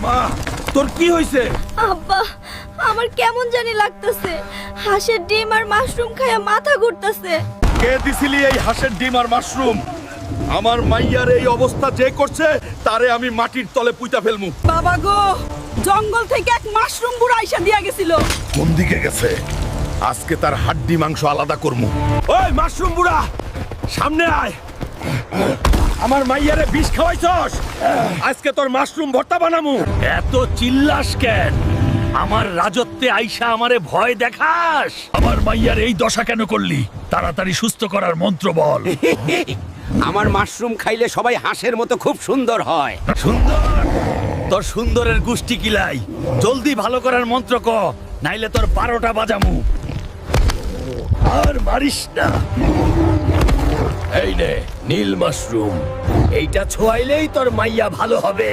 মা তোর কি হইছে? আব্বা, আমার কেমন জানি লাগতেছে। হাঁসের ডিম আর মাশরুম খায়া মাথা ঘুরতেছে। কে দিছিলি এই হাঁসের ডিম আর মাশরুম? আমার মাইয়ার এই অবস্থা যে করছে তারে আমি মাটির তলে পুঁতা ফেলমু। বাবা গো, জঙ্গল থেকে এক মাশরুম বুড়া আইসা দিয়া গেছিল। কোন দিকে গেছে? আজকে তার হাড্ডি মাংস আলাদা করমু। ওই মাশরুম বুড়া, সামনে আয়। আমার মাইয়ারে বিষ খাওয়াইছস, আজকে তোর মাশরুম ভর্তা বানামু। এত চিল্লাস কেন? আমার রাজত্বে আইসা আমারে ভয় দেখাস? আমার মাইয়ার এই দশা কেন করলি? তাড়াতাড়ি সুস্থ করার মন্ত্র বল। আমার মাশরুম খাইলে সবাই হাঁসের মতো খুব সুন্দর হয়। সুন্দর? তোর সুন্দরের গুষ্টি কিলাই। জলদি ভালো করার মন্ত্র ক, নাইলে তোর 12টা বাজামু। আর মারিস না। এই নে নীল মাশরুম, এইটা ছোঁয়াইলেই তোর মাইয়া ভালো হবে।